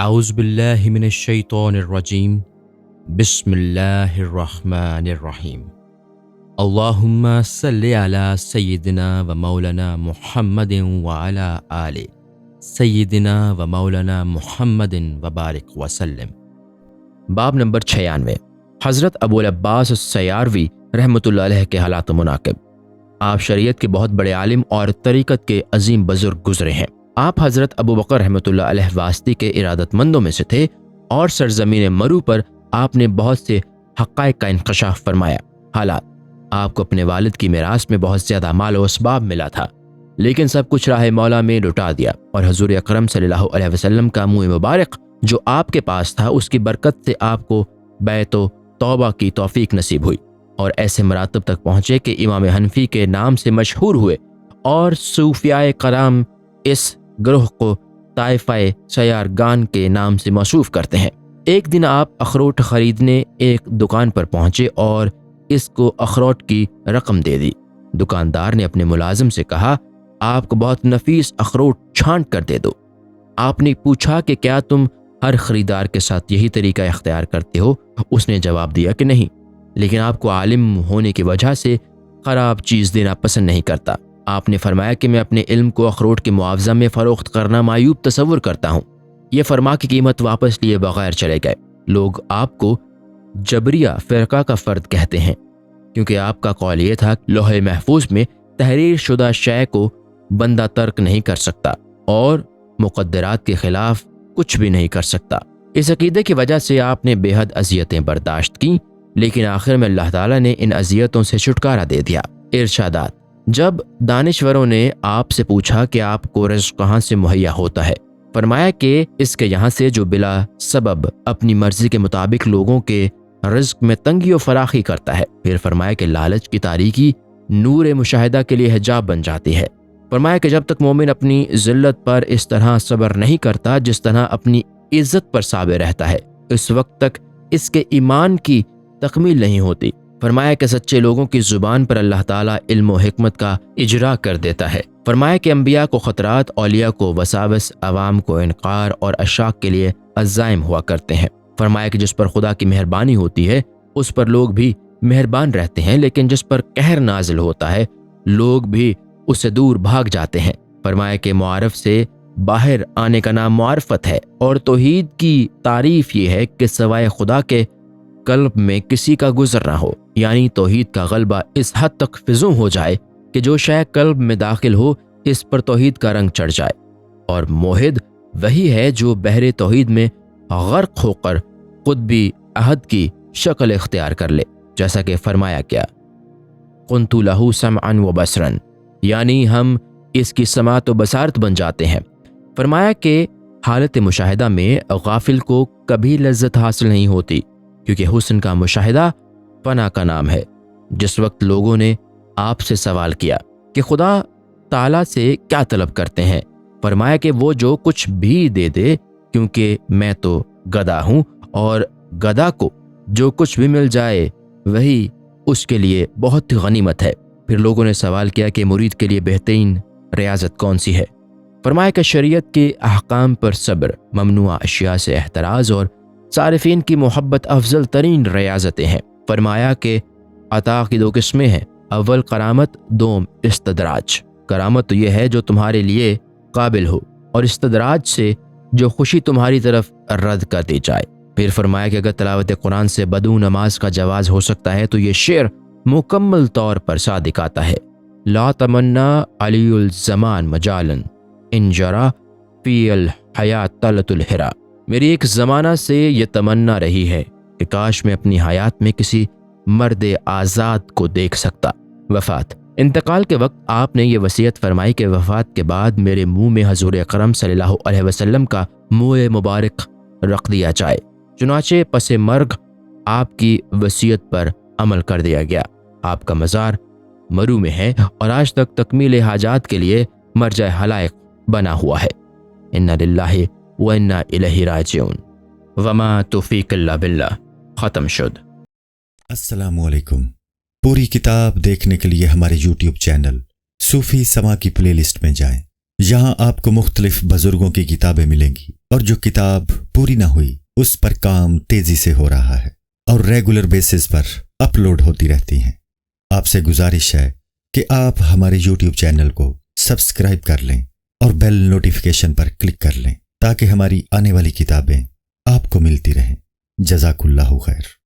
اعوذ باللہ من الشیطان الرجیم بسم اللہ الرحمن الرحیم اللہم صلی علی سیدنا و مولانا محمد وعلی آل سیدنا و مولانا محمد وبارک وسلم۔ باب نمبر 96۔ حضرت ابو العباس السیاروی رحمۃ اللہ علیہ کے حالات و مناقب۔ آپ شریعت کے بہت بڑے عالم اور طریقت کے عظیم بزرگ گزرے ہیں۔ آپ حضرت ابو بکر رحمۃ اللہ علیہ واسطی کے ارادت مندوں میں سے تھے اور سرزمین مرو پر آپ نے بہت سے حقائق کا انکشاف فرمایا۔ حالات: آپ کو اپنے والد کی میراث میں بہت زیادہ مال و اسباب ملا تھا، لیکن سب کچھ راہ مولا میں لٹا دیا، اور حضور اکرم صلی اللہ علیہ وسلم کا منہ مبارک جو آپ کے پاس تھا اس کی برکت سے آپ کو بیت و توبہ کی توفیق نصیب ہوئی، اور ایسے مراتب تک پہنچے کہ امام حنفی کے نام سے مشہور ہوئے، اور صوفیاء کرام اس گروہ کو طائفہ سیارگان کے نام سے موصوف کرتے ہیں۔ ایک دن آپ اخروٹ خریدنے ایک دکان پر پہنچے اور اس کو اخروٹ کی رقم دے دی۔ دکاندار نے اپنے ملازم سے کہا، آپ کو بہت نفیس اخروٹ چھانٹ کر دے دو۔ آپ نے پوچھا کہ کیا تم ہر خریدار کے ساتھ یہی طریقہ اختیار کرتے ہو؟ اس نے جواب دیا کہ نہیں، لیکن آپ کو عالم ہونے کی وجہ سے خراب چیز دینا پسند نہیں کرتا۔ آپ نے فرمایا کہ میں اپنے علم کو اخروٹ کے معاوضہ میں فروخت کرنا معیوب تصور کرتا ہوں۔ یہ فرما کے قیمت واپس لیے بغیر چلے گئے۔ لوگ آپ کو جبریہ فرقہ کا فرد کہتے ہیں، کیونکہ آپ کا قول یہ تھا کہ لوح محفوظ میں تحریر شدہ شے کو بندہ ترک نہیں کر سکتا اور مقدرات کے خلاف کچھ بھی نہیں کر سکتا۔ اس عقیدے کی وجہ سے آپ نے بے حد اذیتیں برداشت کیں، لیکن آخر میں اللہ تعالیٰ نے ان اذیتوں سے چھٹکارا دے دیا۔ ارشادات: جب دانشوروں نے آپ سے پوچھا کہ آپ کو رزق کہاں سے مہیا ہوتا ہے، فرمایا کہ اس کے یہاں سے جو بلا سبب اپنی مرضی کے مطابق لوگوں کے رزق میں تنگی و فراخی کرتا ہے۔ پھر فرمایا کہ لالچ کی تاریکی نور مشاہدہ کے لیے حجاب بن جاتی ہے۔ فرمایا کہ جب تک مومن اپنی ذلت پر اس طرح صبر نہیں کرتا جس طرح اپنی عزت پر صابر رہتا ہے، اس وقت تک اس کے ایمان کی تکمیل نہیں ہوتی۔ فرمایا کہ سچے لوگوں کی زبان پر اللہ تعالیٰ علم و حکمت کا اجرا کر دیتا ہے۔ فرمایا کہ انبیاء کو خطرات، اولیاء کو وساوس، عوام کو انکار اور اشاق کے لیے عزائم ہوا کرتے ہیں۔ فرمایا کہ جس پر خدا کی مہربانی ہوتی ہے اس پر لوگ بھی مہربان رہتے ہیں، لیکن جس پر قہر نازل ہوتا ہے لوگ بھی اس سے دور بھاگ جاتے ہیں۔ فرمایا کہ معارف سے باہر آنے کا نام معرفت ہے، اور توحید کی تعریف یہ ہے کہ سوائے خدا کے قلب میں کسی کا گزر نہ ہو، یعنی توحید کا غلبہ اس حد تک فزوں ہو جائے کہ جو شے قلب میں داخل ہو اس پر توحید کا رنگ چڑھ جائے، اور موحد وہی ہے جو بحر توحید میں غرق ہو کر خود بھی عہد کی شکل اختیار کر لے، جیسا کہ فرمایا کیا كنت له سمعا وبصرا، یعنی ہم اس کی سماعت و بصارت بن جاتے ہیں۔ فرمایا کہ حالت مشاہدہ میں غافل کو کبھی لذت حاصل نہیں ہوتی، کیونکہ حسن کا مشاہدہ فنا کا نام ہے۔ جس وقت لوگوں نے آپ سے سوال کیا کہ خدا تعالیٰ سے کیا طلب کرتے ہیں، فرمایا کہ وہ جو کچھ بھی دے دے، کیونکہ میں تو گدھا ہوں، اور گدھا کو جو کچھ بھی مل جائے وہی اس کے لیے بہت غنیمت ہے۔ پھر لوگوں نے سوال کیا کہ مرید کے لیے بہترین ریاضت کون سی ہے؟ فرمایا کہ شریعت کے احکام پر صبر، ممنوع اشیاء سے احتراز اور صارفین کی محبت افضل ترین ریاضتیں ہیں۔ فرمایا کہ عطا کی 2 قسمیں ہیں، اول کرامت، دوم استدراج۔ کرامت تو یہ ہے جو تمہارے لیے قابل ہو، اور استدراج سے جو خوشی تمہاری طرف رد کر دی جائے۔ پھر فرمایا کہ اگر تلاوت قرآن سے بدو نماز کا جواز ہو سکتا ہے تو یہ شعر مکمل طور پر صادق آتا ہے: لا تمنا علی الزمان مجالن ان جرا فی الحیات طلت الحرا۔ میری ایک زمانہ سے یہ تمنا رہی ہے کہ کاش میں اپنی حیات میں کسی مرد آزاد کو دیکھ سکتا۔ وفات: انتقال کے وقت آپ نے یہ وصیت فرمائی کہ وفات کے بعد میرے منہ میں حضور اکرم صلی اللہ علیہ وسلم کا منہ مبارک رکھ دیا جائے۔ چنانچہ پس مرگ آپ کی وصیت پر عمل کر دیا گیا۔ آپ کا مزار مرو میں ہے اور آج تک تکمیل حاجات کے لیے مرجع حلائق بنا ہوا ہے۔ انا للہ و انا الیہ راجعون وما توفیق الا باللہ۔ ختم شد۔ السلام علیکم۔ پوری کتاب دیکھنے کے لیے ہمارے YouTube چینل صوفی سما کی پلے لسٹ میں جائیں۔ یہاں آپ کو مختلف بزرگوں کی کتابیں ملیں گی، اور جو کتاب پوری نہ ہوئی اس پر کام تیزی سے ہو رہا ہے اور ریگولر بیسس پر اپلوڈ ہوتی رہتی ہیں۔ آپ سے گزارش ہے کہ آپ ہمارے یوٹیوب چینل کو سبسکرائب کر لیں اور بیل نوٹیفیکیشن پر کلک کر لیں تاکہ ہماری آنے والی کتابیں آپ کو ملتی رہیں۔ جزاک اللہ خیر۔